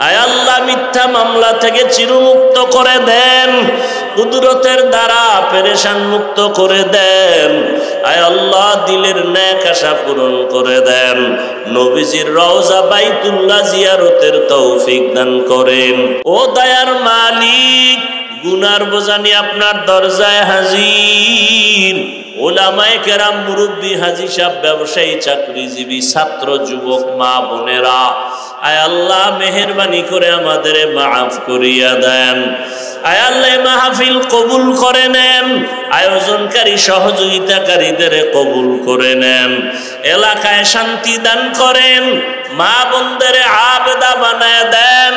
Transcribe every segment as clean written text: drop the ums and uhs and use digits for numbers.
আয় আল্লাহ মিথ্যা মামলা থেকে চিরমুক্ত করে দেন, কুদরতের দ্বারা পেরেশান মুক্ত করে দেন। আয় আল্লাহ দিলের নেক আশা পূরণ করে দেন। নবীজির রওজা বাইতুল্লাহ জিয়ারতের তৌফিক দান করেন। ও দয়ার মালিক, গুনার বোঝা নিয়ে আপনার দরজায় হাজির। ওলামায়ে কেরাম, মুরব্বী, হাজী সাহেব, ব্যবসায়ী, চাকরিজীবী, ছাত্র, যুবক, মা বোনেরা, আয় আল্লাহ মেহেরবানি করে আমাদের মাফ করিয়া দেন। আয় আল্লাহ মাহফিল কবুল করে নেন, আয়োজনকারী সহযোগিতাকারীদের কবুল করে নেন, এলাকায় শান্তি দান করেন, মা বোনদের আবেদা বানায় দেন,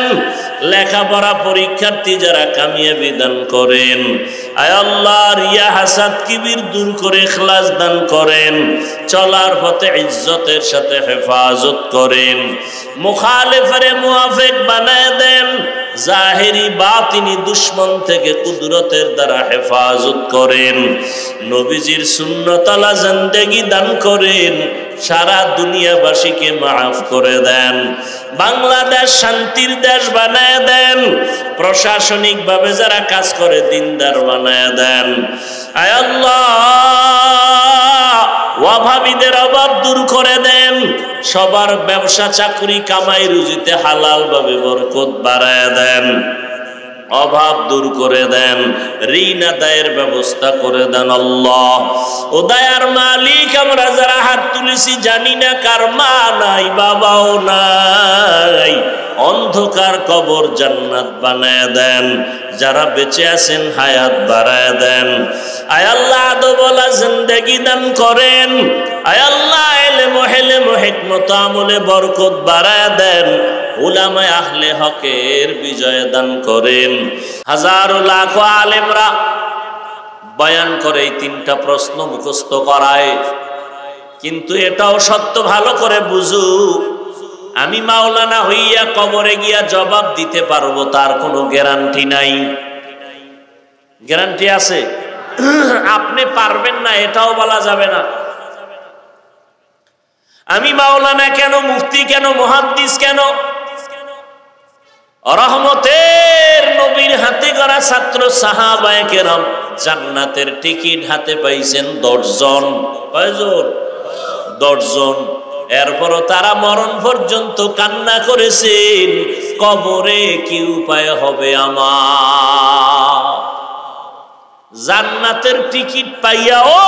লেখাপড়া পরীক্ষার্থী যারা কামিয়াবি দান করেন। আয় আল্লাহ রিয়া হাসাদ কিবির দূর করে ইখলাস দান করেন, চলার পথে ইজ্জতের সাথে হেফাজত করেন, মুখালিফের মুআফিক বানায় দেন, জাহেরি বাতিনি দুশ্মন থেকে কুদরতের দ্বারা হেফাজত করেন, নবীজির সুন্নতালা জিন্দেগি দান করেন, সারা দুনিয়াবাসীকে মাফ করে দেন, বাংলাদেশ শান্তির দেশ বানায় দেন, প্রশাসনিক ভাবে যারা কাজ করে দিনদার বানায় দেন। আয় আল্লাহ অভাবীদের অভাব দূর করে দেন, সবার ব্যবসা চাকরি কামাই রুজিতে হালাল ভাবে বরকত বাড়ায় দেন, অভাব দূর করে দেন, ঋণ আদায়ের ব্যবস্থা করে দেন। আল্লাহ ও দয়ার মালিক, আমরা যারা হাত তুলেছি জানি না কার মা নাই, বাবাও নাই, অন্ধকার কবর জান্নাত বানায় দেন, যারা বেঁচে আছেন হায়াত বাড়ায় দেন। আয় আল্লাহ আদবওয়ালা জিন্দেগি দান করেন। আয় আল্লাহ ইলম হিকমত আমলে বরকত বাড়ায় দেন, উলামায়ে আহলে হকের বিজয় দান করেন। হাজারো লাখো আলেমরা বয়ান করে এই তিনটা প্রশ্ন মুখস্থ করায়, কিন্তু এটাও সত্য, ভালো করে বুঝু, আমি মাওলানা হইয়া কবরে গিয়া জবাব দিতে পারবো তার কোনো গ্যারান্টি নাই। গ্যারান্টি আছে? আপনি পারবেন না এটাও বলা যাবে না। আমি মাওলানা কেন, মুফতি কেন, মুহাদ্দিস কেন, রহমতের নবীর হাতে গড়া ছাত্র সাহাবায়ে কেরাম জান্নাতের টিকিট হাতে পাইছেন 10 জন। কয়জন? 10 জন। এরপরও তারা মরণ পর্যন্ত কান্না করেছেন, কবরে কি উপায় হবে আমার। জান্নাতের টিকিট পাইয়াও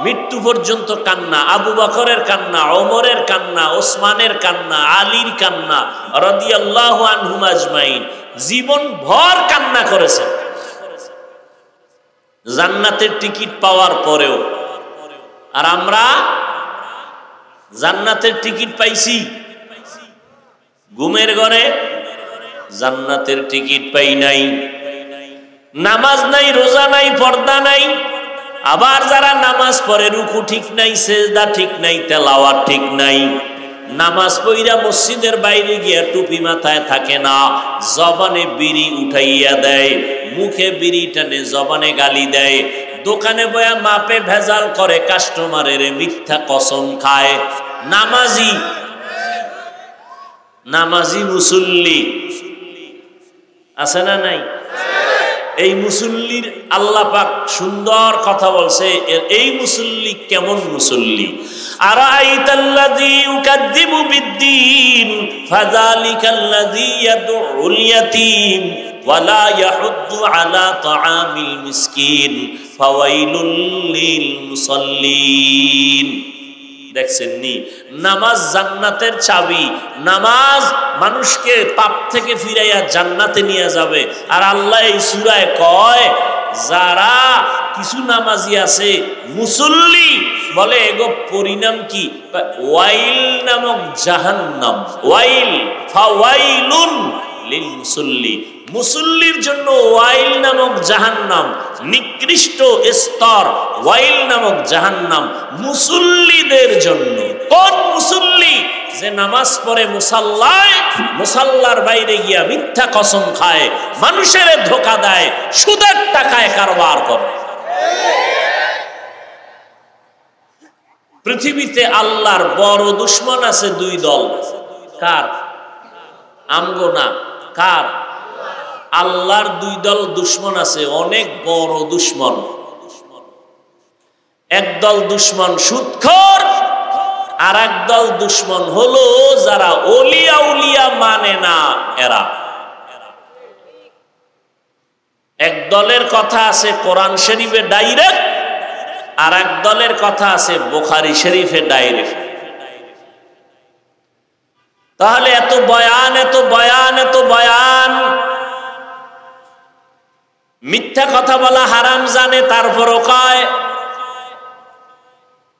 মৃত্যু পর্যন্ত কান্না, আবু বকরের কান্না, ওমরের কান্না, ওসমানের কান্না, আলীর কান্না রাদিয়াল্লাহু আনহুম আজমাইন, জীবন ভর কান্না করেছেন জান্নাতের টিকিট পাওয়ার পরেও। আর আমরা জান্নাতের টিকিট পাইছি, ঘুমের ঘরে জান্নাতের টিকিট পাই নাই, নামাজ নাই, রোজা নাই, পর্দা নাই। আবার যারা নামাজ পড়ে রুকু ঠিক নাই, সেজদা ঠিক নাই, তেলাওয়াত ঠিক নাই, নামাজ পড়িয়া মসজিদের বাইরে গিয়া টুপি মাথায় থাকে না, জবানে বিড়ি উঠাইয়া দেয়, মুখে বিড়ি টানে, জবানে গালি দেয়, দোকানে বয়া মাপে ভেজাল করে, কাস্টমারের মিথ্যা কসম খায়। নামাজি মুসল্লি আছে না নাই? এই মুসল্লির আল্লাহ পাক সুন্দর কথা বলছে, এই মুসল্লি কেমন মুসল্লি। আরাইতাল্লাযী ইউকাযযিবু বিদ্দীন ফাযালিকাল্লাযী ইয়াদউল ইয়াতীম ওয়া লা ইয়াহুদ্দু আলা তাআমিল মিসকিন ফাওয়াইলুল লিল মুসাল্লিন। দেখছেন নি, নামাজ জান্নাতের চাবি। নামাজ মানুষকে পাপ থেকে ফিরাইয়া জান্নাতে নিয়ে যাবে। আর আল্লাহ এই সূরায় কয়, যারা কিছু নামাজি আছে মুসল্লি, বলে এগো পরিণাম কি? ওয়াইল নামক জাহান্নাম। ওয়াইল, ফাওয়াইলুন লিল মুসল্লি, মুসল্লির জন্য ওয়াইল নামক জাহান্নাম, নিকৃষ্ট স্তর ওয়াইল নামক জাহান্নাম মুসল্লিদের জন্য। কোন মুসল্লি? যে নামাজ পড়ে মুসাল্লায়, মুসাল্লার বাইরে গিয়া মিথ্যা কসম খায়, মানুষের ধোঁকা দেয়, সুদের টাকায় কারবার করে। পৃথিবীতে আল্লাহর বড় দুশমন আছে 2 দল। কার? আমগো না, কার? আল্লাহর দুই দল দুশ্মন আছে, অনেক বড় দুশ্মন। একদল দুশ্মন সুদখোর, আর একদল দুশ্মন হলো যারা ওলিয়া উলিয়া মানে না এরা। এক দলের কথা আছে কোরআন শরীফে ডাইরেক্ট, আর এক দলের কথা আছে বুখারী শরীফে ডাইরেক্ট। তাহলে এত বয়ান, এত বয়ান, এত বয়ান, মিথ্যা কথা বলা হারাম জানে তারপরও কয়,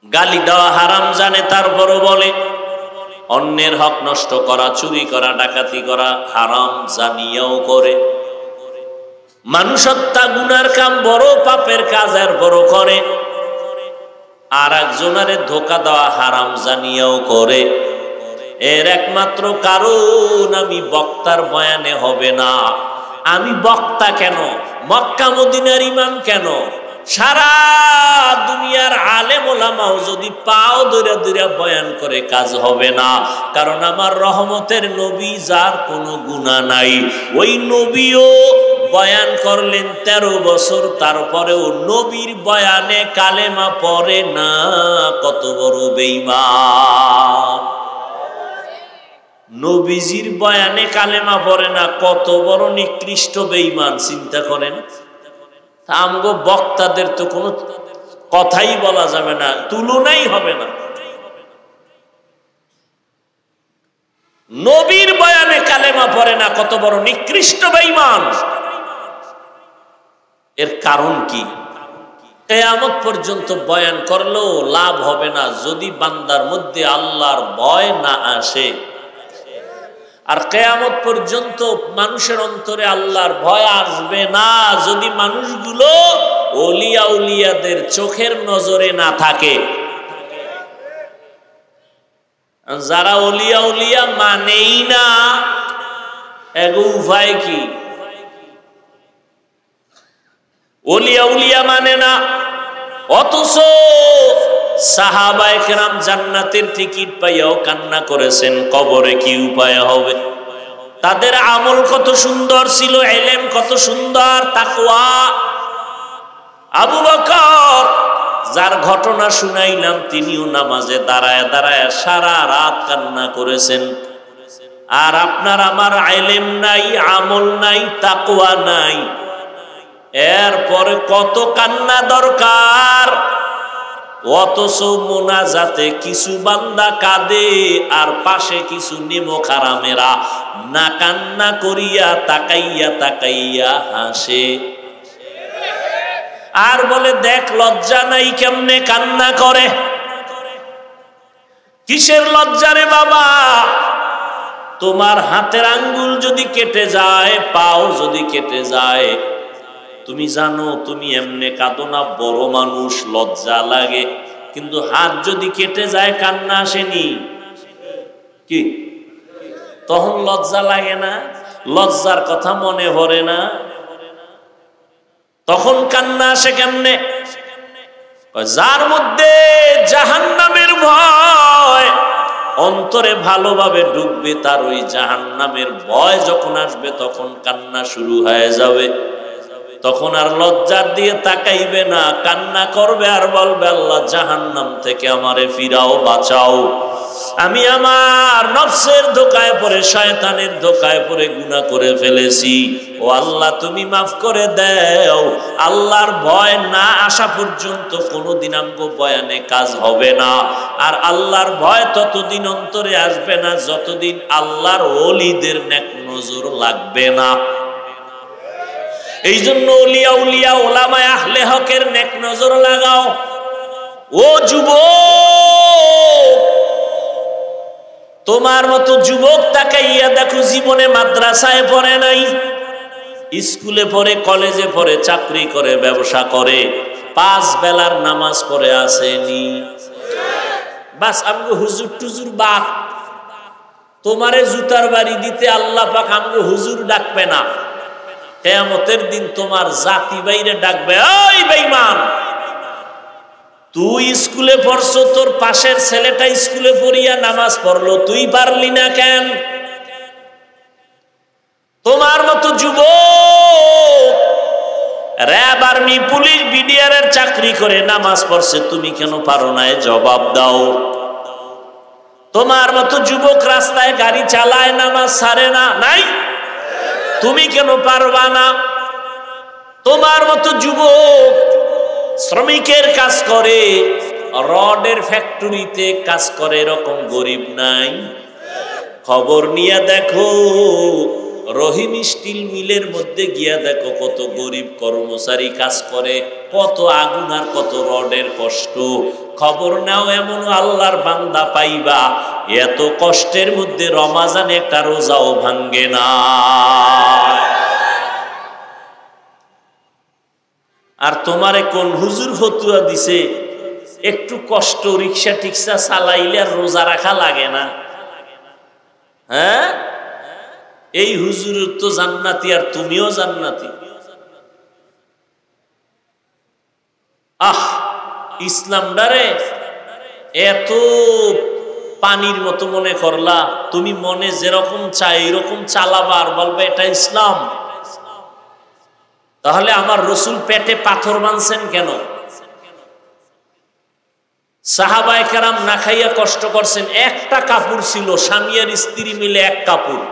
গালি দেওয়া হারাম জানে তারপরও বলে, অন্যের হক নষ্ট করা, চুরি করা, ডাকাতি করা হারাম জানিয়েও করে, মানুষ হত্যা গুনার কাম, বড় পাপের কাজ এরপর করে, আর একজনের ধোঁকা দেওয়া হারাম জানিয়েও করে। এর একমাত্র কারণ আমি বক্তার বয়ানে হবে না। আমি বক্তা কেন? মক্কা মদিনার ইমাম কেন? সারা দুনিয়ার আলেম ওলামাও যদি পাও ধরে ধরে বয়ান করে কাজ হবে না। কারণ আমার রহমতের নবী যার কোনো গুনাহ নাই, ওই নবীও বয়ান করলেন 13 বছর, তারপরেও নবীর বয়ানে কালেমা পড়ে না। কত বড় বেঈমান! নবীজির বয়ানে কালেমা পড়ে না, কত বড় নিকৃষ্ট বেঈমান! চিন্তা করেন। আমগো বক্তাদের তো কোনো কথাই বলা যাবে না, তুলনাই হবে না। নবীর বয়ানে কালেমা পড়ে না, কত বড় নিকৃষ্ট বেঈমান! এর কারণ কি? কিয়ামত পর্যন্ত বয়ান করলেও লাভ হবে না যদি বান্দার মধ্যে আল্লাহর ভয় না আসে। আর কিয়ামত পর্যন্ত মানুষের অন্তরে আল্লাহর ভয় আসবে না যদি মানুষগুলো ওলিয়া উলিয়াদের চোখের নজরে না থাকে। যারা ওলিয়া উলিয়া মানেই না, এগো উপায় কি? ওলিয়া উলিয়া মানে না, অথচ সাহাবায়ে কেরাম জান্নাতের টিকিট পাইয়াও কান্না করেছেন, কবরে কি উপায় হবে। তাদের আমল কত সুন্দর ছিল, ইলম কত সুন্দর, তাকওয়া। আবু বকর যার ঘটনা শুনাইলাম, তিনিও নামাজে দাঁড়ায় দাঁড়ায় সারা রাত কান্না করেছেন। আর আপনার আমার ইলম নাই, আমল নাই, তাকওয়া নাই, এরপরে কত কান্না দরকার। অথচ মোনাজাতে কিছু বান্দা কাঁদে আর পাশে কিছু নেমক হারামেরা না কান্না করিয়া তাকাইয়া তাকাইয়া হাসে, আর বলে দেখ লজ্জা নাই কেমনে কান্না করে। কিসের লজ্জা রে বাবা? তোমার হাতের আঙ্গুল যদি কেটে যায়, পাও যদি কেটে যায়, তুমি জানো তুমি এমনে কাঁদো না, বড় মানুষ, লজ্জা লাগে। কিন্তু হাত যদি কেটে যায় কান্না আসেনি কি? তখন লজ্জা লাগে না? লজ্জার কথা মনে পড়ে না? তখন কান্না আসে কেমনে? যার মধ্যে জাহান্নামের ভয় অন্তরে ভালোভাবে ঢুকবে, তার ওই জাহান্নামের ভয় যখন আসবে তখন কান্না শুরু হয়ে যাবে। তখন আর লজ্জার দিয়ে তাকাইবে না, কান্না করবে আর বলবে আল্লাহ জাহান্নাম থেকে আমারে ফিরাও, বাঁচাও। আমি আমার নফসের ধোকায় পড়ে, শয়তানের ধোকায় পড়ে গুনাহ করে ফেলেছি, ও আল্লাহ তুমি মাফ করে দাও। আল্লাহর ভয় না আসা পর্যন্ত কোনোদিন আমগো বয়ানে কাজ হবে না। আর আল্লাহর ভয় ততদিন অন্তরে আসবে না যতদিন আল্লাহর ওলিদের নেক নজর লাগবে না। এই জন্য ওলিয়া উলিয়া ওলামায়ে আহলে হকের নেক নজর লাগাও। ও যুবক, তোমার মতো যুবক তাকাইয়া দেখো জীবনে মাদ্রাসায় পড়ে নাই, স্কুলে পড়ে, কলেজে পড়ে, চাকরি করে, ব্যবসা করে, 5 বেলার নামাজ পড়ে আসেনি। বাস আমগো হুজুর টুজুর বাপ, তোমারে জুতার বাড়ি দিতে আল্লাহ পাক আমগো হুজুর ডাকবে না। কিয়ামতের দিন তোমার জাতি বাইরে ডাকবে, ওই বেঈমান, তুই স্কুলে পড়ছো, তোর পাশের ছেলেটা স্কুলে পড়িয়া নামাজ পড়লো, তুই পারলি না কেন? যুবক র‍্যাব, আর্মি, পুলিশ, বিডিআর এর চাকরি করে নামাজ পড়ছে, তুমি কেন পারো না? জবাব দাও। তোমার মতো যুবক রাস্তায় গাড়ি চালায়, নামাজ ছাড়ে না, নাই? তুমি কেন পারবা না? তোমার মতো যুবক শ্রমিকের কাজ করে, রডের ফ্যাক্টরিতে কাজ করে, এরকম গরিব নাই? খবর নিয়ে দেখো, রহিম স্টিল মিলের মধ্যে গিয়া দেখো কত গরিব কর্মচারী কাজ করে, কত আগুন আর কত রডের কষ্ট। খবর নাও, এমন আল্লাহর বান্দা পাইবা এত কষ্টের মধ্যে রমাজানে একটা রোজাও ভাঙ্গে না। আর তোমারে কোন হুজুর ফতুয়া দিছে একটু কষ্ট রিক্সা টিক্সা চালাইলে আর রোজা রাখা লাগে না? হ্যাঁ, এই হুজুর তো জান্নাতি আর তুমিও জান্নাতি। ইসলামটারে এত পানির মতো মনে করলা, তুমি মনে যেরকম চাই এরকম চালাবা আর বলবে এটা ইসলাম। তাহলে আমার রসুল পেটে পাথর বাঁধছেন কেন? সাহাবায়ে কেরাম না খাইয়া কষ্ট করছেন, একটা কাপড় ছিল, স্বামী আর স্ত্রী মিলে এক কাপড়,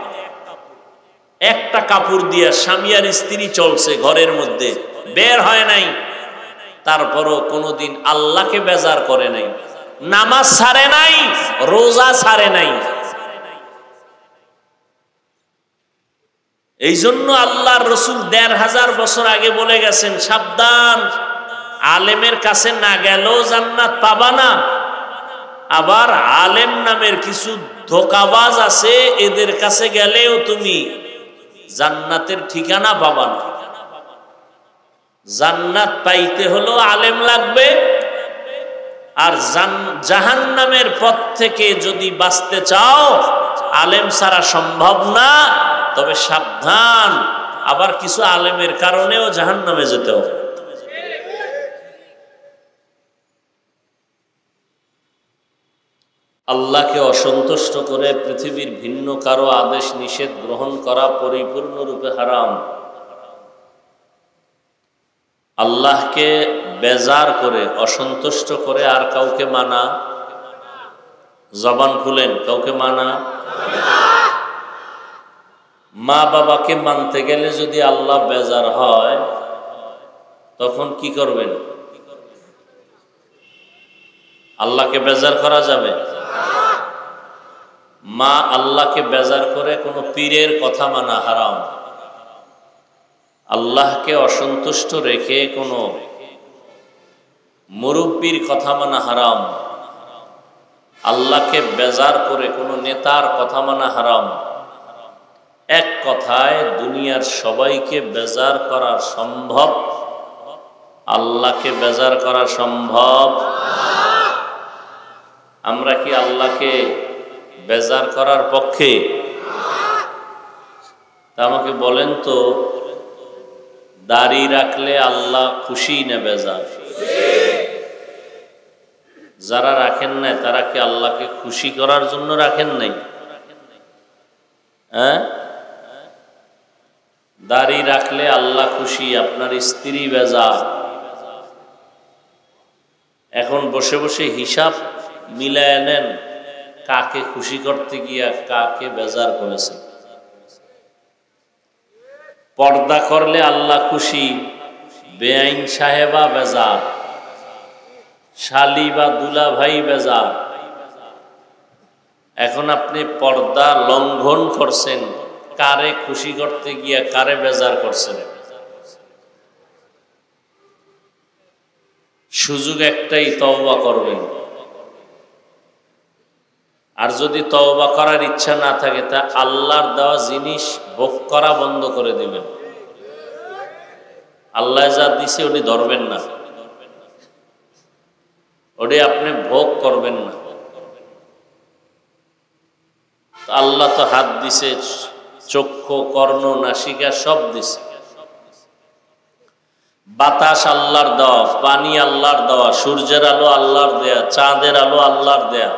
একটা কাপড় দিয়া স্বামী আর স্ত্রী চলছে ঘরের মধ্যে, বের হয় নাই। তারপরও কোনোদিন আল্লাহকে বেজার করে নাই, নামাজ ছাড়ে নাই, রোজা ছাড়ে নাই। এই জন্য আল্লাহর রসুল ১৫০০ বছর আগে বলে গেছেন, সাবধান, আলেমের কাছে না গেলেও জান্নাত পাবা না, আবার আলেম নামের কিছু ধোঁকাবাজ আছে, এদের কাছে গেলেও তুমি জান্নাতের ঠিকানা পাবা না। জান্নাত পাইতে হলো আলেম লাগবে, আর জাহান্নামের পথ থেকে যদি বাঁচতে চাও আলেম ছাড়া সম্ভব না। তবে সাবধান, আবার কিছু আলেমের কারণেও জাহান্নামে যেতে হবে। আল্লাহকে অসন্তুষ্ট করে পৃথিবীর ভিন্ন কারো আদেশ নিষেধ গ্রহণ করা পরিপূর্ণরূপে হারাম। আল্লাহকে বেজার করে অসন্তুষ্ট করে আর কাউকে মানা, জবান খুলেন, কাউকে মানা। মা বাবাকে মানতে গেলে যদি আল্লাহ বেজার হয় তখন কি করবেন? আল্লাহকে বেজার করা যাবে? মা আল্লাহকে বেজার করে কোনো পীরের কথা মানা হারাম। আল্লাহকে অসন্তুষ্ট রেখে কোনো মুরব্বির কথা মানা হারাম। আল্লাহকে বেজার করে কোনো নেতার কথা মানা হারাম। এক কথায় দুনিয়ার সবাইকে বেজার করা সম্ভব, আল্লাহকে বেজার করা সম্ভব? আমরা কি আল্লাহকে বেজার করার পক্ষে? তা আমাকে বলেন তো, দাড়ি রাখলে আল্লাহ খুশি না বেজার? যারা রাখেন না তারা কি আল্লাহকে খুশি করার জন্য রাখেন নাই? হ্যাঁ, দাড়ি রাখলে আল্লাহ খুশি, আপনার স্ত্রী বেজার। এখন বসে বসে হিসাব মিলায় নেন, কাকে খুশি করতে গিয়া কাকে বেজার করেছে। পর্দা করলে আল্লাহ খুশি, বেআইন সাহেবা বেজার, শালি বা দুলা ভাই বেজার। এখন আপনি পর্দা লঙ্ঘন করছেন, কারে খুশি করতে গিয়া কারে বেজার করছেন? সুযোগ একটাই, তওবা করবেন। আর যদি তওবা করার ইচ্ছা না থাকে তা আল্লাহর দেওয়া জিনিস ভোগ করা বন্ধ করে দিবেন। আল্লাহ যা দিছে ওটি ধরবেন না, ওটি আপনি ভোগ করবেন না। আল্লাহ তো হাত দিছে, চক্ষু, কর্ণ, নাসিকা সব দিছে। বাতাস আল্লাহর দেওয়া, পানি আল্লাহর দেওয়া, সূর্যের আলো আল্লাহর দেয়া, চাঁদের আলো আল্লাহর দেয়া।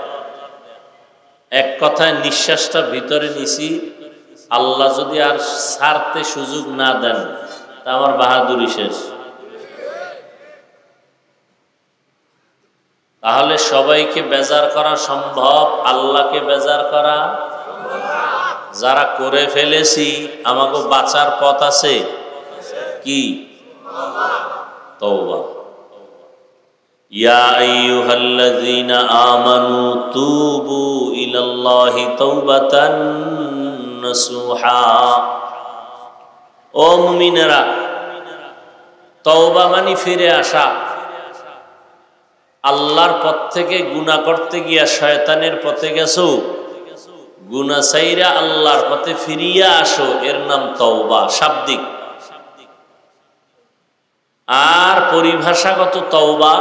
এক কথায় নিঃশ্বাসটা ভিতরে নিছি আল্লাহ যদি আর ছাড়তে সুযোগ না দেন তা আমার বাহাদুরি শেষ। তাহলে সবাইকে বেজার করা সম্ভব, আল্লাহকে বেজার করা? যারা করে ফেলেছি আমাকে বাঁচার পথ আছে কি? তওবা। ইয়া আইয়ুহাল্লাযীনা আমানু তুবু ইলাল্লাহি তাওবাতান নাসুহা। ও মুমিনেরা, তওবা মানে ফিরে আসা। আল্লাহর পথ থেকে গুনাহ করতে গিয়া শয়তানের পথে গেছো, গুনাহ ছাইরা আল্লাহর পথে ফিরিয়া আসো, এর নাম তওবা শাব্দিক। আর পরিভাষাগত তওবা,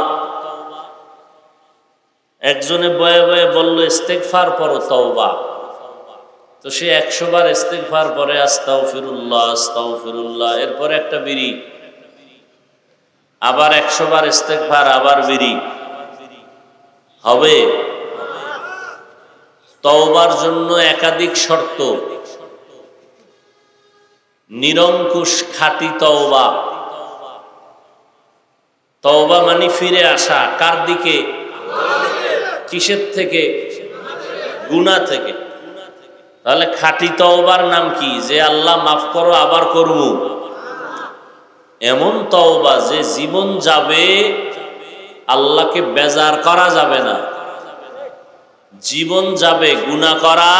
একজনে বয়ে বয়ে বলল ইস্তেগফার পড়ো তওবা, তো সে 100 বার ইস্তেগফার পরে আস্তাগফিরুল্লাহ আস্তাগফিরুল্লাহ, এরপরে একটা বিড়ি, আবার 100 বার ইস্তেগফার, আবার বিড়ি হবে? তওবার জন্য একাধিক শর্ত। নিরঙ্কুশ খাঁটি তওবা। তওবা মানে ফিরে আসা কার দিকে? কিসের থেকে? গুনাহ থেকে। তাহলে খাঁটি তওবার নাম কি? যে আল্লাহ মাফ করো আবার করবো, এমন তওবা যে জীবন যাবে আল্লাহকে বেজার করা যাবে না, জীবন যাবে গুনাহ করা।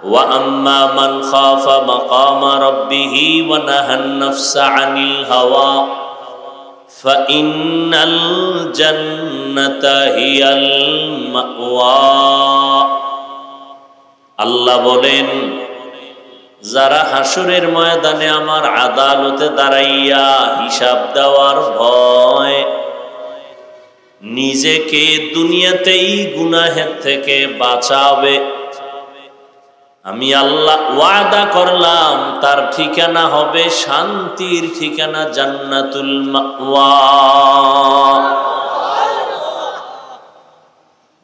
ওয়া আম্মা মান খাফা মাকামা রাব্বিহি ওয়া নাহান নাফসা আনিল হাওয়া ফাইন্নাল জান্নাতা হিয়াল মাওয়া। আল্লাহ বলেন, যারা হাসরের ময়দানে আমার আদালতে দাঁড়াইয়া হিসাব দেওয়ার ভয় নিজেকে দুনিয়াতেই গুনাহের থেকে বাঁচাবে, আমি আল্লাহ ওয়াদা করলাম তার ঠিকানা হবে শান্তির ঠিকানা, জান্নাতুল মাওয়া।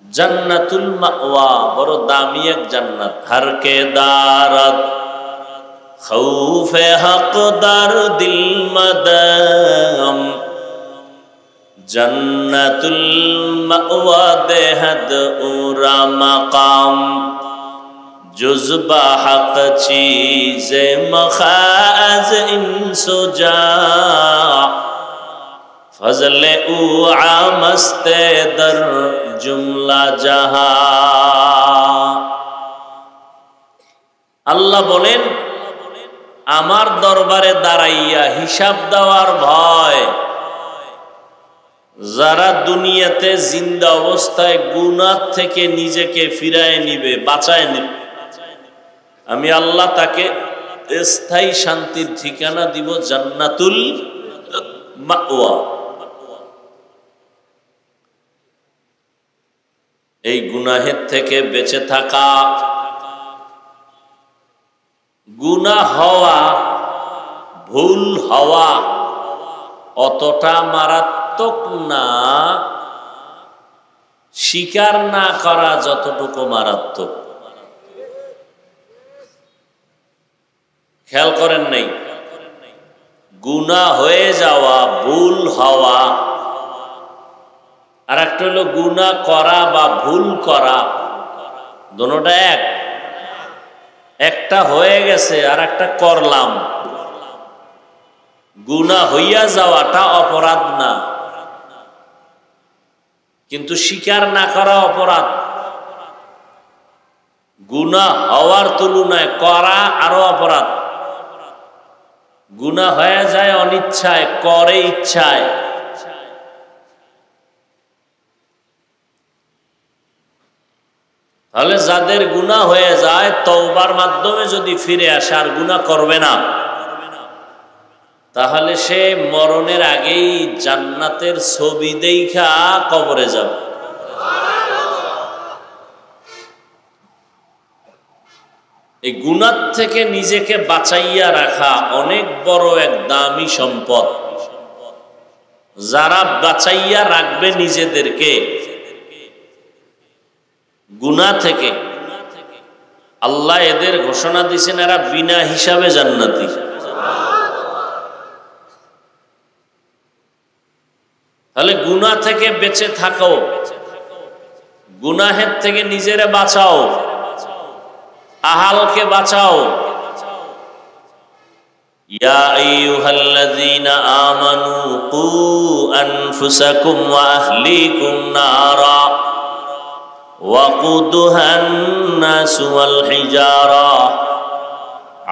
জান্নাতুল মাওয়া বড় দামি এক জান্নাত। হারকে দারাত খৌফে হকদার দিল মদম, জান্নাতুল মাওয়া দেহদ উরা মাকাম, জুজবা হক চীজে মখাজ ইনসুজা, ফজলে উ আমস্তে দর জুমলা জাহা। আল্লাহ বলেন, আমার দরবারে দাঁড়াইয়া হিসাব দেওয়ার ভয় যারা দুনিয়াতে জিন্দা অবস্থায় গুনাহ থেকে নিজেকে ফিরায় নিবে, বাঁচায় নিবে, আমি আল্লাহ তাকে স্থায়ী শান্তির ঠিকানা দিব, জান্নাতুল মাওয়া। এই গুনাহের থেকে বেঁচে থাকা, গুনাহ হওয়া, ভুল হওয়া অতটা মারাত্মক না, স্বীকার না করা যতটুকু মারাত্মক। খেয়াল করেন নাই? গুনাহ হয়ে যাওয়া, ভুল হওয়া, আর একটা হলো গুনাহ করা বা ভুল করা, দুটোটা এক। একটা হয়ে গেছে আর একটা করলাম। গুনাহ হইয়া যাওয়াটা অপরাধ না, কিন্তু স্বীকার না করা অপরাধ। গুনাহ হওয়ার তুলনায় করা আরো অপরাধ। গুনাহ হয়ে যায় অনিচ্ছায়, করে ইচ্ছায়। তাহলে যাদের গুনাহ হয়ে যায় তওবার মাধ্যমে যদি ফিরে আসে আর গুনাহ করবে না, তাহলে সে মরণের আগেই জান্নাতের ছবি দেখা কবরে যাবে। এই গুনাহ থেকে নিজেকে বাঁচাইয়া রাখা অনেক বড় এক দামি সম্পদ। যারা বাঁচাইয়া রাখবে নিজেদেরকে গুনাহ থেকে, আল্লাহ এদের ঘোষণা দিয়েছেন এরা বিনা হিসাবে জান্নাতি। তাহলে গুনাহ থেকে বেঁচে থাকো, গুনাহের থেকে নিজেরে বাঁচাও, আহালকে বাঁচাও। ইয়া আইয়ুহাল্লাযীনা আমানু কু আনফুসাকুম ওয়া আহলিকুম নারা ওয়াকুদুহান নাসু ওয়াল হিজারা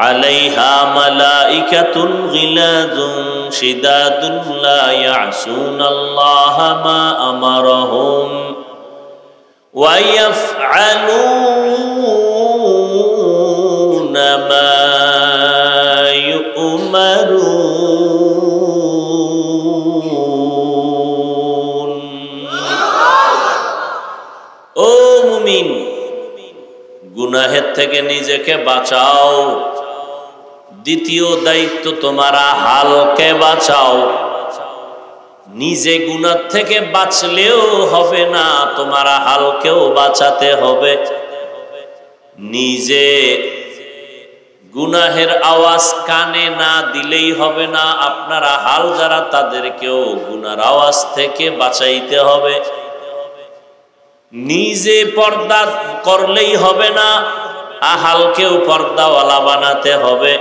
আলাইহা মালাইকাতুন গিলাযুন শিদাদুন লা ইয়াসুনাল্লাহা মা আমারাহুম ওয়া ইয়াফআলুনা মা ইউমারুন। ও মুমিন, গুনাহের থেকে নিজেকে বাঁচাও। দ্বিতীয় দায়িত্ব, তোমারা হালকে বাঁচাও। নিজে গুনাহ থেকে বাঁচলেও হবে না, তোমারা হালকেও বাঁচাতে হবে। নিজে গুনাহের আওয়াজ কানে না দিলেই হবে না, আপনারা হাল যারা তাদেরকেও গুনার আওয়াজ থেকে বাঁচাইতে হবে। নিজে পর্দা করলেই হবে না, আহালকেও পর্দাওয়ালা বানাতে হবে।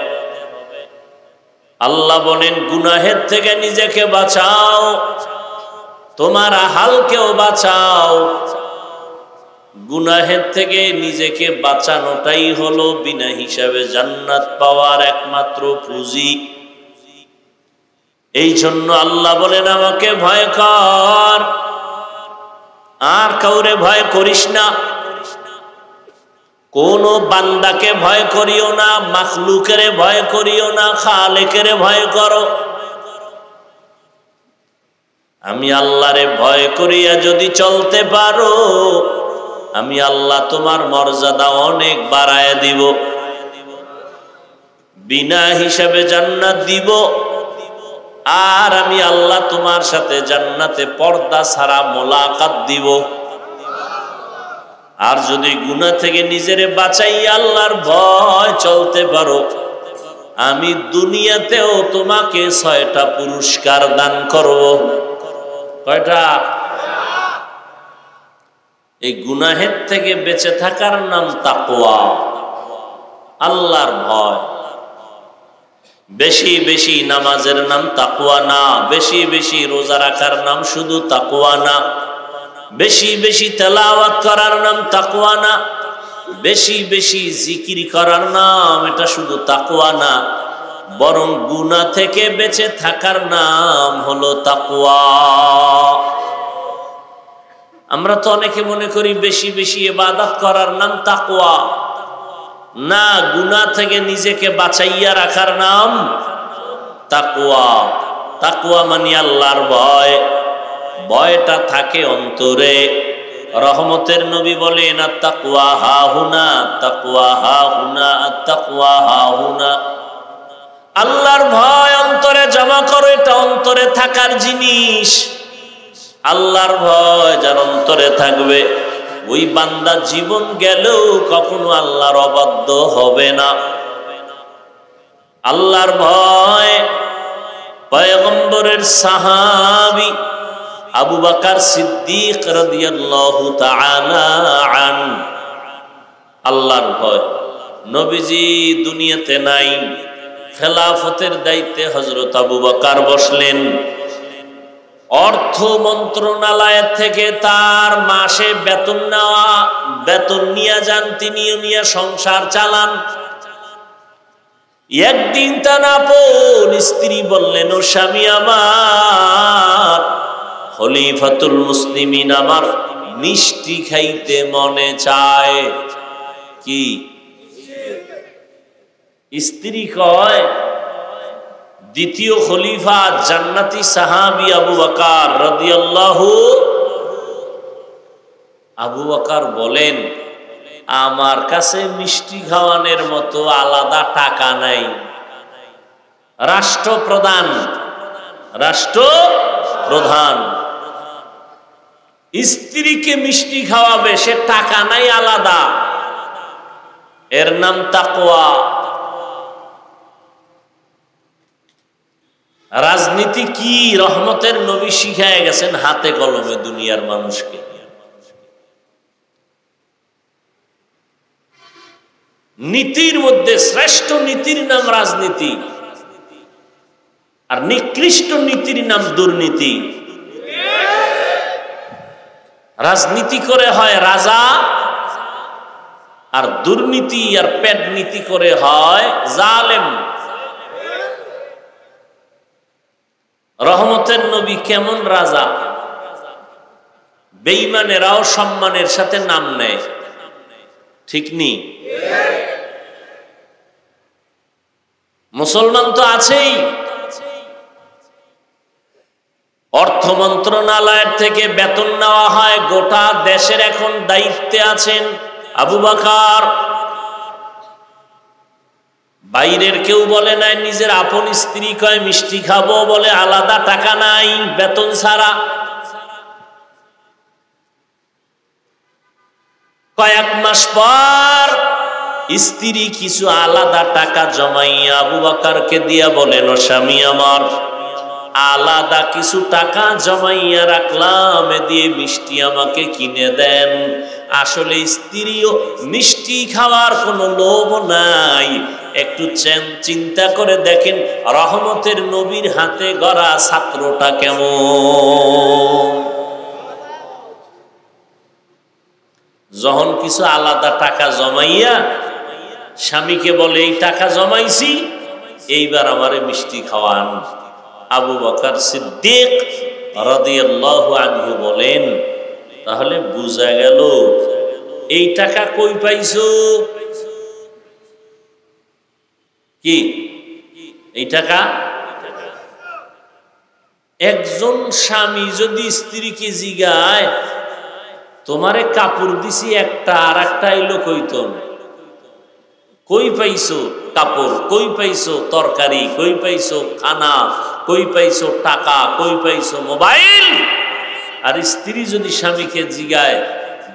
আল্লাহ বলেন গুনাহের থেকে নিজেকে বাঁচাও, তোমার আহালকেও বাঁচাও। গুনাহের থেকে নিজেকে বাঁচানোটাই হলো বিনা হিসাবে জান্নাত পাওয়ার একমাত্র পুঁজি। এই জন্য আল্লাহ বলেন আমাকে ভয় কর, আর কাউরে ভয় করিস না। কোন বান্দাকে ভয় করিও না, মাখলুকের ভয় করিও না, খালেকের ভয় করো। আমি আল্লাহরে ভয় করিয়া যদি চলতে পারো, আমি আল্লাহ তোমার মর্যাদা অনেক বাড়ায় দিব, বিনা হিসাবে জান্নাত দিব। আর আমি আল্লাহ তোমার সাথে জান্নাতে পর্দা ছাড়া মোলাকাত দিব। আর যদি গুনাহ থেকে নিজেরে বাঁচাই আল্লাহর ভয় চলতে পারো, আমি দুনিয়াতেও তোমাকে 6টা পুরস্কার দান করব। কয়টা? এই গুনাহের থেকে বেঁচে থাকার নাম তাকওয়া, আল্লাহর ভয়। বেশি বেশি নামাজের নাম তাকওয়া না, বেশি বেশি রোজা রাখার নাম শুধু তাকওয়া না, বেশি বেশি তেলাওয়াত করার নাম তাকওয়া না, বেশি বেশি জিকির করার নাম এটা শুধু তাকওয়া না, বরং গুনাহ থেকে বেঁচে থাকার নাম হলো তাকওয়া। আমরা তো অনেকে মনে করি বেশি বেশি ইবাদত করার নাম তাকওয়া, না, গুনাহ থেকে নিজেকে বাঁচাইয়া রাখার নাম তাকওয়া। তাকওয়া মানে আল্লাহর ভয়, ভয়টা থাকে অন্তরে। রহমতের নবী বলেন আত-তাকওয়া হাহুনা, তাকওয়া হাহুনা, আত-তাকওয়া হাহুনা। আল্লাহর ভয় অন্তরে জমা করো, এটা অন্তরে থাকার জিনিস। আল্লাহর ভয় যার অন্তরে থাকবে, ওই বান্দা জীবন গেলেও কখনো আল্লাহর অবাধ্য হবে না। আল্লাহর ভয় পয়গম্বরের সাহাবী আবু বকর সিদ্দিক রাদিয়াল্লাহু তাআলা আন, আল্লাহর ভয়। নবীজি দুনিয়াতে নাই, খেলাফতের দায়িত্বে হযরত আবু বকর বসলেন। অর্থ মন্ত্রণালয় থেকে তার মাসে বেতন নেওয়া, বেতন নিয়ে যান, তিনিও নিয়ে সংসার চালান। একদিন তার আপন স্ত্রী বললেন, ও স্বামী আমার, খলিফাতুল মুসলিমিন, আমার মিষ্টি খাইতে মনে চায়। কি? স্ত্রী কয়, দ্বিতীয় খলিফা জান্নাতি সাহাবী আবু বকর রাদিয়াল্লাহু। আবু বকর বলেন, আমার কাছে মিষ্টি খাওয়ানোর মতো আলাদা টাকা নাই। রাষ্ট্রপ্রধান, রাষ্ট্রপ্রধান স্ত্রীকে মিষ্টি খাওয়াবে, সে টাকা নাই আলাদা। এর নাম তাকওয়া। রাজনীতি কি রহমতের নবী শিখায় গেছেন হাতে কলমে দুনিয়ার মানুষকে। নীতির মধ্যে শ্রেষ্ঠ নীতির নাম রাজনীতি, আর নিকৃষ্ট নীতির নাম দুর্নীতি। রাজনীতি করে হয় রাজা, আর দুর্নীতি আর পেট নীতি করে হয় জালেম। রহমতের নবী কেমন রাজা? বেঈমানেরাও সম্মানের সাথে নাম নেয়, ঠিক নি? মুসলমান তো আছেই, অর্থ মন্ত্রণালয়ের থেকে বেতন নেওয়া হয়, গোটা দেশের এখন দায়িত্বে আছেন আবু বকর। বাইরের কেউ বলে নাই, নিজের আপন স্ত্রী কয় মিষ্টি খাবো, বলে আলাদা টাকা নাই, বেতন ছাড়া। কয়েক মাস পর স্ত্রী কিছু আলাদা টাকা জমাইয়া আবু বকরকে দিয়া বলেন, ও স্বামী আমার, আলাদা কিছু টাকা জমাইয়া রাখলাম, এ দিয়ে মিষ্টি আমাকে কিনে দেন। আসলে স্ত্রীও মিষ্টি খাওয়ার কোনো লোভ নাই। একটু চিন্তা করে দেখেন রহমতের নবীর হাতে গড়া ছাত্রটা কেমন। যখন কিছু আলাদা টাকা জমাইয়া স্বামীকে বলে, এই টাকা জমাইছি, এইবার আমারে মিষ্টি খাওয়ান। আবু বকর সিদ্দিক রাদিয়াল্লাহু আনহু বলেন, তাহলে বুঝা গেল এই টাকা কই পাইছো? কি এই টাকা? একজন স্বামী যদি স্ত্রীকে জিগায়, তোমারে কাপড় দিছি একটা, আর একটা এলো কইতন, কই পাইছো কাপড়, কই পাইছো তরকারি, কই পাইছো খানা, কই পাইছো টাকা, কই পাইছো মোবাইল? আর স্ত্রী যদি স্বামীকে জিগায়,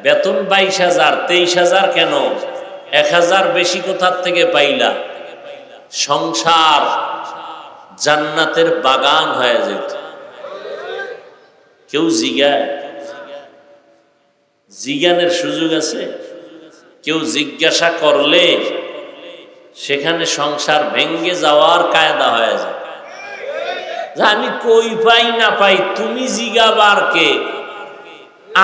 বেতন 22,000, 23,000 কেন, 1,000 বেশি কোথার থেকে পাইলা? সংসার জান্নাতের বাগান হয়ে যেত। কেউ জিগায়? জিজ্ঞানের সুযোগ আছে? কেউ জিজ্ঞাসা করলে সেখানে সংসার ভেঙ্গে যাওয়ার কায়দা হয়ে যায়। আমি কই পাই না পাই, তুমি জিগাবার কে?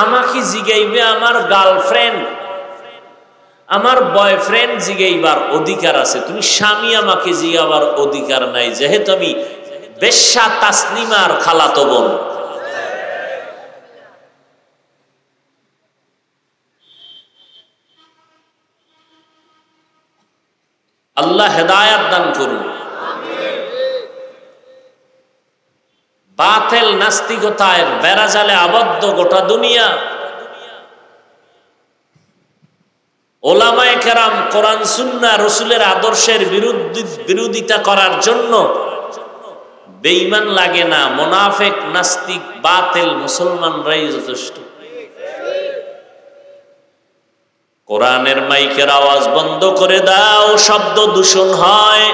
আমাকে জিগাইবে আমার গার্লফ্রেন্ড, আমার বয়ফ্রেন্ড জিগাইবার অধিকার আছে, তুমি স্বামী আমাকে জিগাবার অধিকার নাই, যেহেতু আমি বেশ্যা তাসলিমার খালাতো বোন। আল্লাহ হেদায়াত দান করুন। বাতিল নাস্তিকতায় বেড়াজালে আবদ্ধ গোটা দুনিয়া। ওলামায়ে কেরাম কোরআন সুন্নাহ রাসূলের আদর্শের বিরোধিতা করার জন্য বেঈমান লাগে না, মুনাফিক নাস্তিক বাতিল মুসলমানরাই যথেষ্ট। কোরআনের মাইকের আওয়াজ বন্ধ করে দাও, শব্দ দূষণ হয়।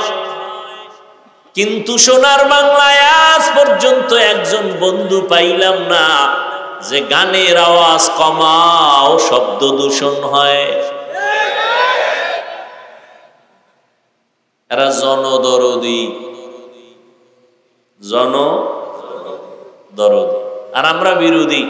কিন্তু সোনার বাংলায় আজ পর্যন্ত একজন বন্ধু পাইলাম না যে গানের আওয়াজ কমাও, শব্দ দূষণ হয়। এরা জনদরদি, আর আমরা বিরোধী।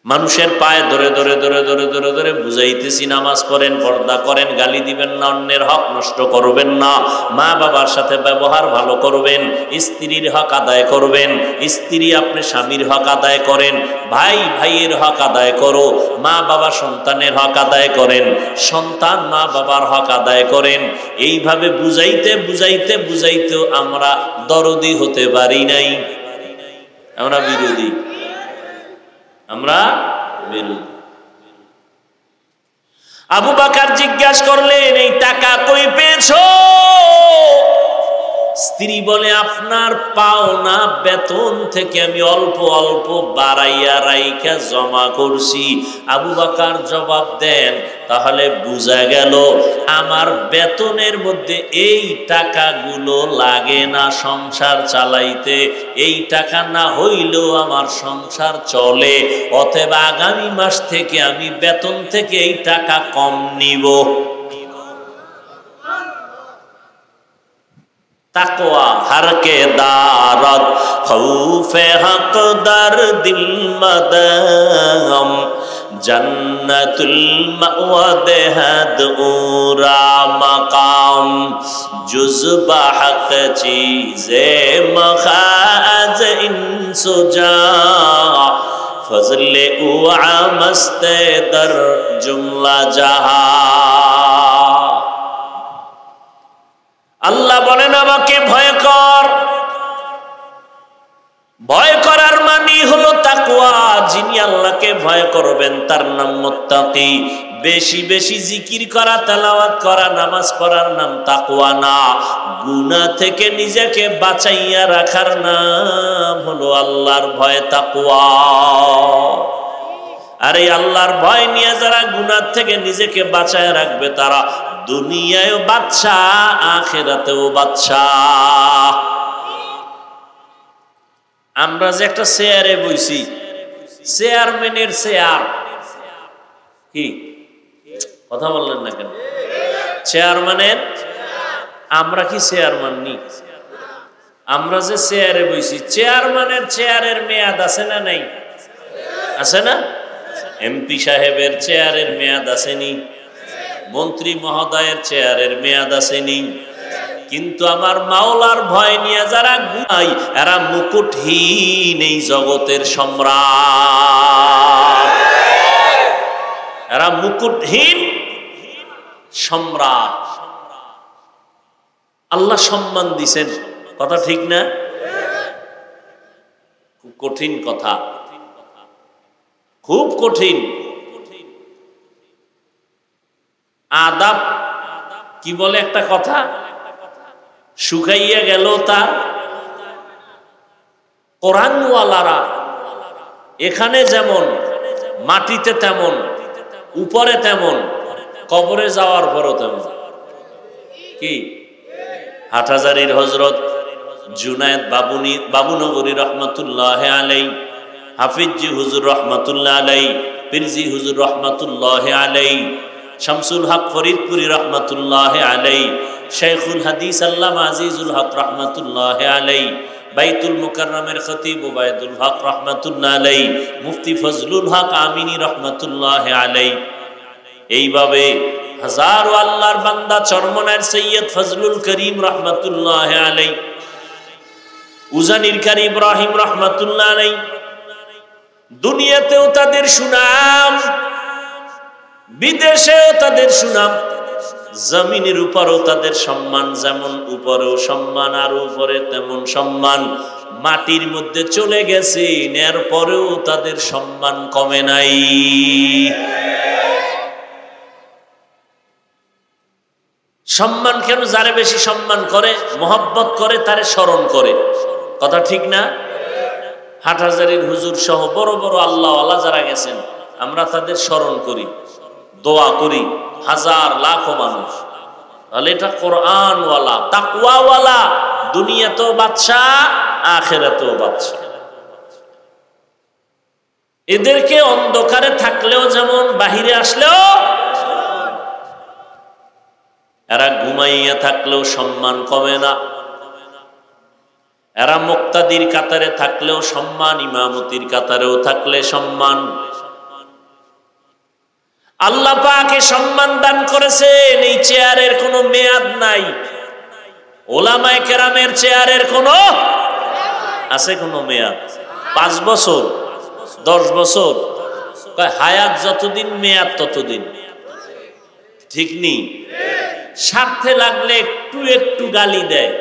মানুষের পায়ে ধরে ধরে ধরে ধরে ধরে ধরে বুঝাইতেছি, নামাজ পড়েন, পর্দা করেন, গালি দিবেন না, অন্যের হক নষ্ট করবেন না, মা বাবার সাথে ব্যবহার ভালো করবেন, স্ত্রীর হক আদায় করবেন, স্ত্রী আপনি স্বামীর হক আদায় করেন, ভাই ভাইয়ের হক আদায় করো, মা বাবা সন্তানের হক আদায় করেন, সন্তান মা বাবার হক আদায় করেন। এইভাবে বুঝাইতে বুঝাইতে বুঝাইতেও আমরা দরদি হতে পারি নাই, আমরা বিরোধী। আমরা বিরোধী। আবু বকর জিজ্ঞাসা করলেন, এই টাকা কই পেয়েছো? স্ত্রী বলে, আপনার পাওনা বেতন থেকে আমি অল্প অল্প বাড়াইয়া রাইখা জমা করছি। আবু বকর জবাব দেন, তাহলে বোঝা গেল আমার বেতনের মধ্যে এই টাকাগুলো লাগে না সংসার চালাইতে, এই টাকা না হইলেও আমার সংসার চলে, অতএব আগামী মাস থেকে আমি বেতন থেকে এই টাকা কম নিব। তাকওয়া হারকে দারত খৌফে হক দার দিল মদম জন্নতুল মাওয়া দেহদ উরা মকাম জুজবা হক চীজে মখাজ ইনসুজা ফজলে উআ মস্তে দর জুমলা জাহা। আল্লাহ বলেন আমাকে ভয় কর। ভয় করার মানে হলো তাকওয়া। যিনি আল্লাহকে ভয় করবেন তার নাম মুত্তাকি। বেশি বেশি জিকির করা, তেলাওয়াত করা, নামাজ পড়ার নাম তাকওয়া না। গুনাহ থেকে নিজেকে বাঁচাইয়া রাখার নাম হলো আল্লাহর ভয়, তাকওয়া। আর এই আল্লাহর ভয় নিয়ে যারা গুনাহ থেকে নিজেকে বাঁচায় রাখবে তারা দুনিয়ায়ও বাদশাহ, আখিরাতেও বাদশাহ। আমরা যে একটা চেয়ারে বইছি, চেয়ারম্যানের চেয়ার কি কথা বললেন না কেন? চেয়ারম্যানের, আমরা কি চেয়ারম্যান নি? আমরা যে চেয়ারে বইছি, চেয়ারম্যানের চেয়ারের মেয়াদ আছে না নাই? আছে না? এমপি সাহেবের চেয়ারের মেয়াদ আসেনি, মন্ত্রী মহোদয়ের চেয়ারের মেয়াদ আসেনি। কিন্তু আমার মাওলার ভয় নিয়ে যারা গুনাই, এরা মুকুটহীন এই জগতের সম্রাট। এরা মুকুটহীন সম্রাট। আল্লাহ সম্মান দিছেন, কথা ঠিক না? খুব কঠিন কথা, খুব কঠিন। আদাব কি বলে একটা কথা, শুকাইয়া গেল তার। কোরআনওয়ালারা এখানে যেমন, মাটিতে তেমন, উপরে তেমন, কবরে যাওয়ার পরও তেমন। কি হাটহাজারীর হযরত জুনায়েদ বাবুনগরী রহমাতুল্লাহ আলাই, হাফিজি হুজুর রহমাতুল্লাহ আলাই, পীরজি হুজুর রহমাতুল্লাহ আলাই, শামসুল হক ফরিদপুরি রহমাতুল্লাহ আলাই, শেখুল হাদিস আল্লামা আজিজুল হক রহমাতুল্লাহ আলাই, বাইতুল মুকাররমের খতিব ওবায়দুল হক রহমাতুল্লাহ আলাই, মুফতি ফজলুল হক আমিনী রহমাতুল্লাহ আলাই। এইভাবে হাজারো আল্লাহর বান্দা, চরমনার সৈয়দ ফজলুল করিম রহমাতুল্লাহ আলাই, উজানির কারি ইব্রাহিম রহমাতুল্লাহ আলাই। দুনিয়াতেও তাদের সুনাম, বিদেশেও তাদের সুনাম, জমিনের উপরেও তাদের সম্মান। যেমন উপরেও সম্মান, আর উপরে তেমন সম্মান। মাটির মধ্যে চলে গেছে, এরপরেও তাদের সম্মান কমে নাই। সম্মান কেন? যারে বেশি সম্মান করে, মহব্বত করে, তারে স্মরণ করে, কথা ঠিক না? হাটহাজারীর হুজুর সহ বড় বড় আল্লাহওয়ালা যারা গেছেন, আমরা তাদের স্মরণ করি, দোয়া করি, হাজার লাখো মানুষ। তাহলে এটা কোরআনওয়ালা, তাকওয়াওয়ালা, দুনিয়াতেও বাদশাহ, আখিরাতেও বাদশাহ। এদেরকে অন্ধকারে থাকলেও যেমন, বাহিরে আসলেও, এরা ঘুমাইয়া থাকলেও সম্মান কমে না। এরা মুক্তাদির কাতারে থাকলেও সম্মান, ইমামতির কাতারেও থাকলে সম্মান। আল্লাহ পাকে সম্মান দান করেছেন। এই চেয়ারের কোনো মেয়াদ নাই। ওলামায়ে কেরামের চেয়ারের কোনো আছে কোনো মেয়াদ? 5 বছর, 10 বছর, হায়াত যতদিন, মেয়াদ ততদিন। ঠিক নেই? স্বার্থে লাগলে একটু একটু গালি দেয়,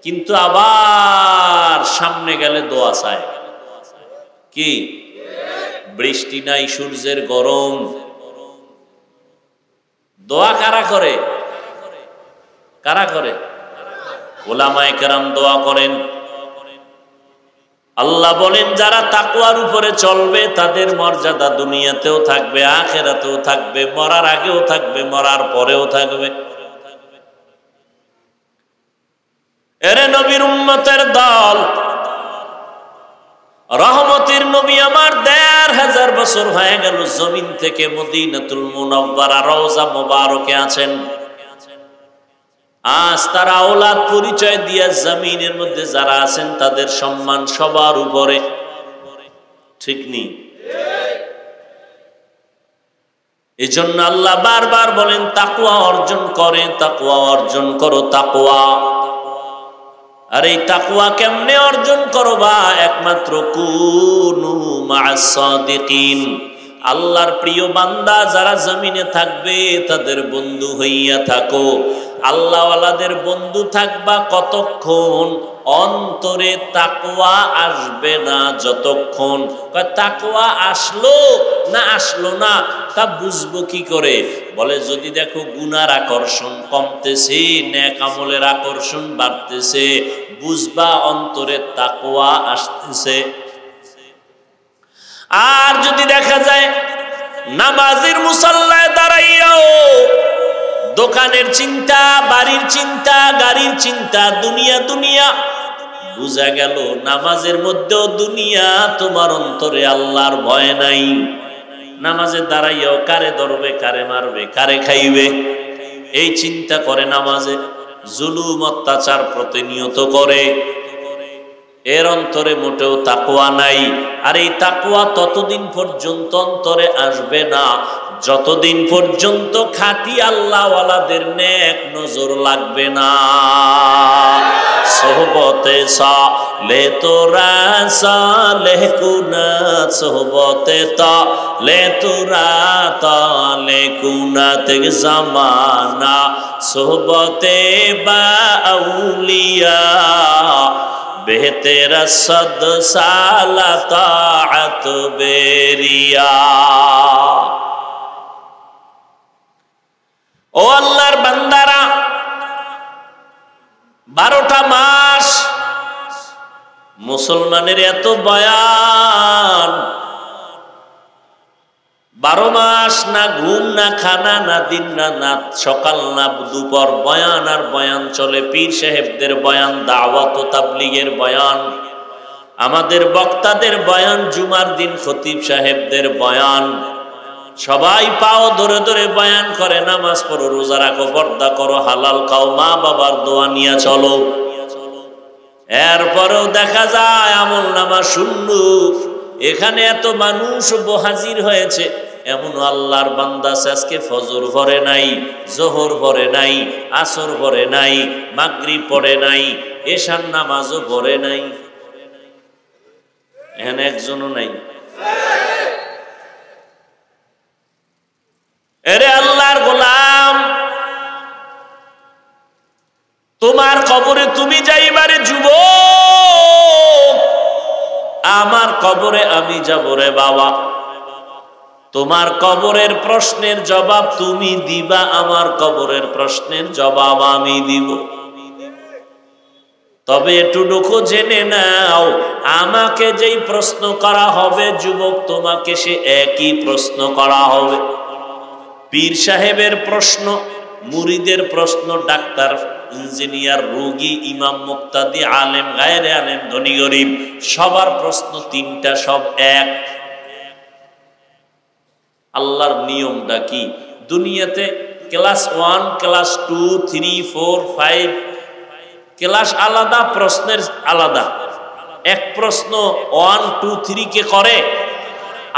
কিন্তু আবার সামনে গেলে দোয়া চায়। কি বৃষ্টি নাই, সূর্যের গরম, দোয়া কারা করে? কারা করে? ওলামায়ে কেরাম দোয়া করেন। আল্লাহ বলেন যারা তাকওয়ার উপরে চলবে তাদের মর্যাদা দুনিয়াতেও থাকবে, আখিরাতেও থাকবে, মরার আগেও থাকবে, মরার পরেও থাকবে। এরে নবীর উম্মতের দল, রহমতের নবী আমার ১৫০০ বছর হয়ে গেল জমিন থেকে মদিনাতুল মুনাওয়ারা রওজা মোবারকে আছেন। আজ তারা আওলাদ পরিচয় দিয়ে জমিনের মধ্যে যারা আছেন তাদের সম্মান সবার উপরে, ঠিক নেই? এই জন্য আল্লাহ বারবার বলেন তাকওয়া অর্জন করে, তাকওয়া অর্জন করো, তাকওয়া। আর এই তাকওয়া কেমনে অর্জন করবা? একমাত্র কুনু মা'আস সাদিকিন, আল্লাহর প্রিয় বান্দা যারা জমিনে থাকবে তাদের বন্ধু হইয়া থাকো। আল্লাহওয়ালাদের বন্ধু থাকবা কতক্ষণ? অন্তরে তাকওয়া আসবে না যতক্ষণ। তাকওয়া আসলো না আসলো না তা বুঝবো কি করে? বলে যদি দেখো গুনার আকর্ষণ কমতেছে, নেক আমলের আকর্ষণ বাড়তেছে, বুঝবা অন্তরে তাকওয়া আসতেছে। আর যদি দেখা যায় নামাজের মুসাল্লায় দাঁড়াইয়াও দোকানের চিন্তা, বাড়ির চিন্তা, গাড়ির চিন্তা, দুনিয়া দুনিয়া, বুঝা গেল নামাজের মধ্যেও দুনিয়া, তোমার অন্তরে আল্লাহর ভয় নাই। নামাজে দাঁড়াইয়াও কারে ধরবে, কারে মারবে, কারে খাইবে, এই চিন্তা করে নামাজে। জুলুম অত্যাচার প্রতিনিয়ত করে, এর অন্তরে মোটেও তাকওয়া নাই। আর এই তাকওয়া ততদিন পর্যন্ত অন্তরে আসবে না যতদিন পর্যন্ত খাঁটি আল্লাহওয়ালাদের নেক নজর লাগবে না। সোহবতে সালে তোরা সালেহ কুনা, সোহবতে তালে তোরা তালে কুনাতে জামানা, সোহবতে বা আউলিয়া বেহতেরা সদ সালা তাআত বেরিয়া। ও আল্লাহর বান্দারা, 12টা মাস মুসলমানের এত বয়ান, 12 মাস না ঘুম, না খানা, না দিন, না রাত, সকাল না দুপুর বয়ান আর বয়ান চলে। পীর সাহেবদের বয়ান, দাওয়াত ও তাবলীগের বয়ান, আমাদের বক্তাদের বয়ান, জুমার দিন খতিব সাহেবদের বয়ান, সবাই পাও ধরে ধরে বয়ান করে। নামাজ পড়ো, রোজা রাখো, পর্দা করো, হালাল খাও, মা বাবার দোয়া নিয়ে চলো। এরপরেও দেখা যায় আমল নামা শূন্য। এখানে এত মানুষ হাজির হয়েছে, এমন আল্লাহর বান্দা আজকে ফজর পড়ে নাই, জোহর পড়ে নাই, আসর পড়ে নাই, মাগরিব পড়ে নাই, এশার নামাজও পড়ে নাই, এখানে একজনও নাই। এরে আল্লাহর গোলাম, তোমার কবরে তুমি যাইবারে যুবক, আমার কবরে আমি যাব রে বাবা। তোমার কবরের প্রশ্নের জবাব তুমি দিবা, আমার কবরের প্রশ্নের জবাব আমি দিব। তবে এটুকু জেনে নাও, আমাকে যেই প্রশ্ন করা হবে যুবক, তোমাকে সে একই প্রশ্ন করা হবে। পীর সাহেবের প্রশ্ন, মুরিদের প্রশ্ন, ডাক্তার, ইঞ্জিনিয়ার, রোগী, ইমাম, মুক্তাদি, আলেম, গায়রে আলেম, ধনী গরিব, সবার প্রশ্ন তিনটা, সব এক। আল্লাহর নিয়মটা কি? দুনিয়াতে ক্লাস 1, ক্লাস 2, 3, 4, 5 ক্লাস আলাদা, প্রশ্নের আলাদা। এক প্রশ্ন 1, 2, 3 কে করে।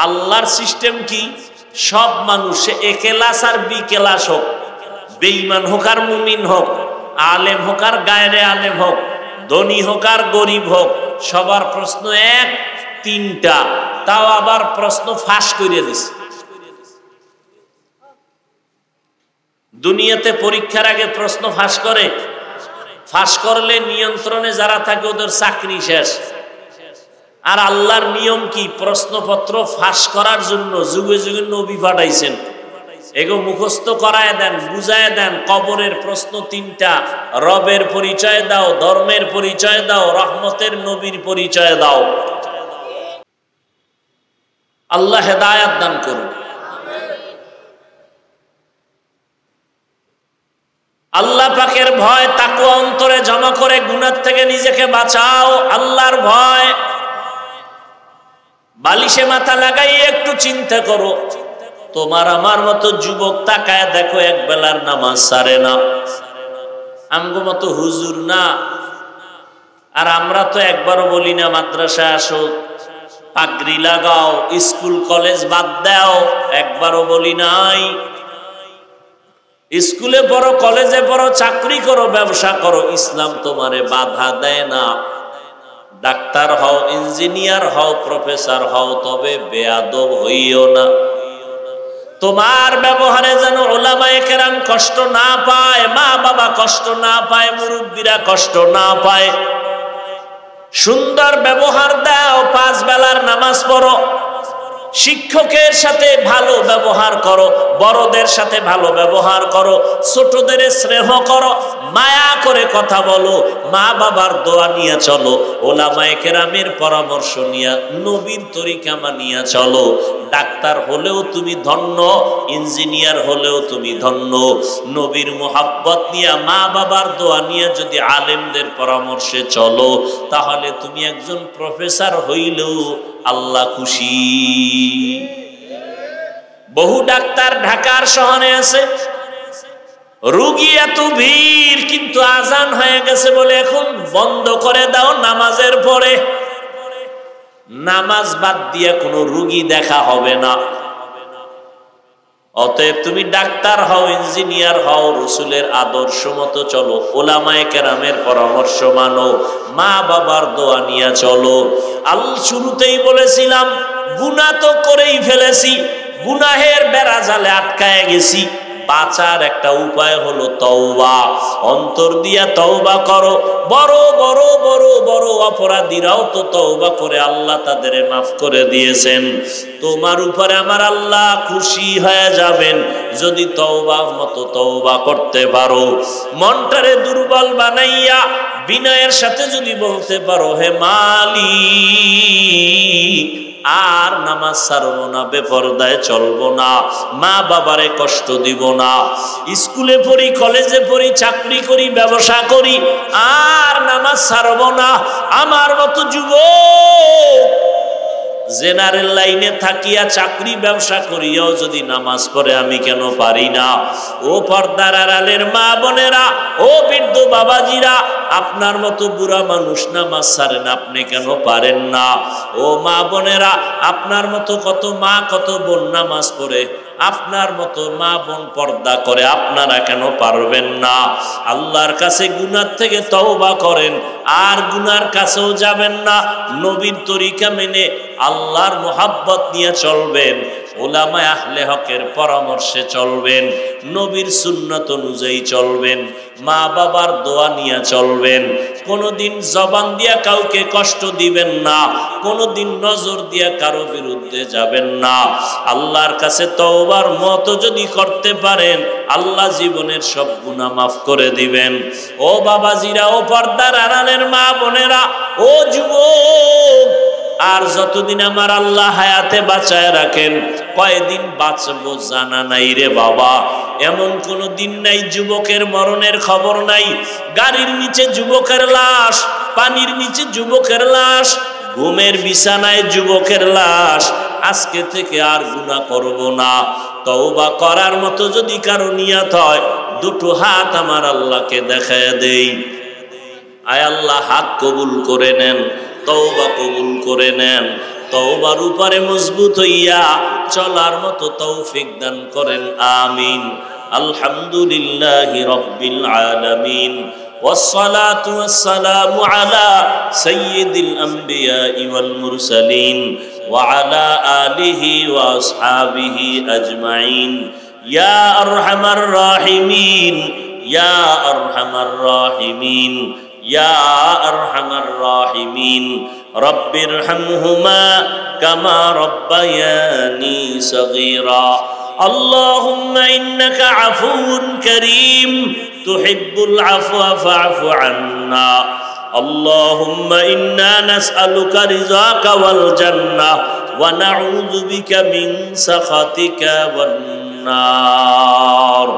আল্লাহর সিস্টেম কি? সব মানুষ, এ ক্লাস আর বি ক্লাস হোক, বেঈমান হোক আর মুমিন হোক, আলেম হোক আর গায়রে আলেম হোক, ধনী হোক আর গরিব হোক, সবার প্রশ্ন এক, তিনটা। তাও আবার প্রশ্ন ফাঁস করে দিছে। দুনিয়াতে পরীক্ষার আগে প্রশ্ন ফাঁস করে, ফাঁস করলে নিয়ন্ত্রণে যারা থাকে ওদের চাকরি শেষ। আর আল্লাহর নিয়ম কি? প্রশ্নপত্র ফাঁস করার জন্য যুগে যুগে নবী পাঠাইছেন। এগো মুখস্থ করায় দেন, বুঝায় দেন। কবরের প্রশ্ন তিনটা, রবের পরিচয় দাও, ধর্মের পরিচয় দাও, রহমতের নবীর পরিচয় দাও। আল্লাহ হেদায়াত দান করুন। আল্লাহ পাকের ভয় তাকওয়া অন্তরে জমা করে গুনাহ থেকে নিজেকে বাঁচাও। আল্লাহর ভয়। বালিশে মাথা লাগাই একটু চিন্তা করো, তোমার আমার মতো যুবক তাকায় দেখো এক বেলার নামাজ সারে না, আমগো মতো হুজুর না। আর আমরা তো একবারও বলি না মাদ্রাসায় আসো, পাগড়ি লাগাও, স্কুল কলেজ বাদ দাও, একবারও বলি নাই। স্কুলে পড়ো, কলেজে পড়ো, চাকরি করো, ব্যবসা করো, ইসলাম তোমারে বাধা দেয় না। ডাক্তার হও, ইঞ্জিনিয়ার হও, প্রফেসর হও, তবে বেয়াদব হইও না। তোমার ব্যবহারে যেন উলামায়ে কেরাম কষ্ট না পায়, মা বাবা কষ্ট না পায়, মুরব্বীরা কষ্ট না পায়। সুন্দর ব্যবহার দাও, 5 বেলার নামাজ পড়ো, শিক্ষকের সাথে ভালো ব্যবহার করো, বড়দের সাথে ভালো ব্যবহার করো, ছোটদের স্নেহ করো, মায়া করে কথা বলো, মা বাবার দোয়া নিয়ে চলো, উলামায়ে কেরামের পরামর্শ নিয়ে নবীর তরিকা মানিয়া চলো। ডাক্তার হলেও তুমি ধন্য, ইঞ্জিনিয়ার হলেও তুমি ধন্য। নবীর মোহাব্বত নিয়ে, মা বাবার দোয়া নিয়ে যদি আলেমদের পরামর্শে চলো, তাহলে তুমি একজন প্রফেসর হইলেও আল্লাহ খুশি। বহু ডাক্তার ঢাকার শহরে আছে, রোগী এত ভিড়, কিন্তু আজান হয়ে গেছে বলে এখন বন্ধ করে দাও নামাজের পরে। নামাজ বাদ দিয়ে কোনো রোগী দেখা হবে না। অতএব তুমি ডাক্তার হও, ইঞ্জিনিয়ার হও, রসুলের আদর্শ মতো চলো, উলামায়ে কেরামের পরামর্শ মানো, মা বাবার দোয়া নিয়ে চলো। শুরুতেই বলেছিলাম গুনাহ তো করেই ফেলেছি, গুনাহের বেড়া জালে আটকায় গেছি। বাঁচার একটা উপায় হলো তওবা। অন্তর দিয়া তওবা করো। বড় বড় বড় বড় অপরাধীরাও তো তওবা করে আল্লাহ তাদের মাফ করে দিয়েছেন। তোমার উপরে আমার আল্লাহ খুশি হয়ে যাবেন যদি তওবা মতো তওবা করতে পারো। মনটারে দুর্বল বানাইয়া বিনয়ের সাথে যদি বলতে পারো, হে মালিক, আর নামাজ ছাড়বো না, বেপরদায় চলবো না, মা বাবারে কষ্ট দিব না, স্কুলে পড়ি, কলেজে পড়ি, চাকরি করি, ব্যবসা করি, আর নামাজ ছাড়বো না। আমার মতো যুবক জেনারেল লাইনে থাকিয়া চাকরি ব্যবসা করিয়াও যদি নামাজ পড়ে আমি কেন পারি না? ও পর্দার আড়ালের মা বোনেরা, ও বৃদ্ধ বাবাজিরা, আপনার মতো বুড়া মানুষ নামাজ ছাড়েন, আপনি কেন পারেন না? ও মা বোনেরা, আপনার মতো কত মা কত বোন নামাজ পড়ে, আপনার মতো মা বোন পর্দা করে, আপনারা কেন পারবেন না? আল্লাহর কাছে গুনাহ থেকে তওবা করেন, আর গুনার কাছেও যাবেন না। নবীর তরিকা মেনে আল্লাহর মোহাব্বত নিয়ে চলবেন, উলামায়ে আহলে হকের পরামর্শে চলবেন, নবীর সুন্নাত অনুযায়ী চলবেন, মা বাবার দোয়া নিয়ে চলবেন। কোনোদিন জবান দিয়া কাউকে কষ্ট দিবেন না, কোনোদিন নজর দিয়া কারো বিরুদ্ধে যাবেন না। আল্লাহর কাছে তওবার মতো যদি করতে পারেন, আল্লাহ জীবনের সব গুনাহ মাফ করে দিবেন। ও বাবাজিরা, ও পর্দার আড়ালের মা বোনেরা, ও যুবক, আর যতদিন আমার আল্লাহ হায়াতে বাঁচায় রাখেন, কয়দিন বাঁচবো জানা নাই রে বাবা। এমন কোন দিন নাই যুবকের মরণের খবর নাই। গাড়ির নিচে যুবকের লাশ, পানির নিচে যুবকের লাশ, ঘুমের বিছানায় যুবকের লাশ। আজকে থেকে আর গুনাহ করব না। তওবা করার মতো যদি কারো নিয়ত হয়, দুটো হাত আমার আল্লাহকে দেখায় দেই। আয় আল্লাহ, হাত কবুল করে নেন, তওবা কবুল করে নেন। তওবার উপরে মজবুত হইয়া চলার মতো তৌফিক দান করেন, আমিন। আলহামদুলিল্লাহি রাব্বিল আলামিন, ওয়াসসালাতু ওয়াসসালামু আলা সাইয়্যিদিল আমবিয়াই ওয়াল মুরসালিন ওয়া আলা আলিহি ওয়া আসহাবিহি আজমাইন। ইয়া আরহামার রাহিমিন, ইয়া আরহামার রাহিমিন, ইয়া আরহামার রাহিমিন। রব্বিরহামহুমা কামা রব্বায়ানি সগীরা। اللهم إنك عفو كريم تحب العفو فاعف عنا اللهم إنا نسألك رضاك والجنة ونعوذ بك من سخطك والنار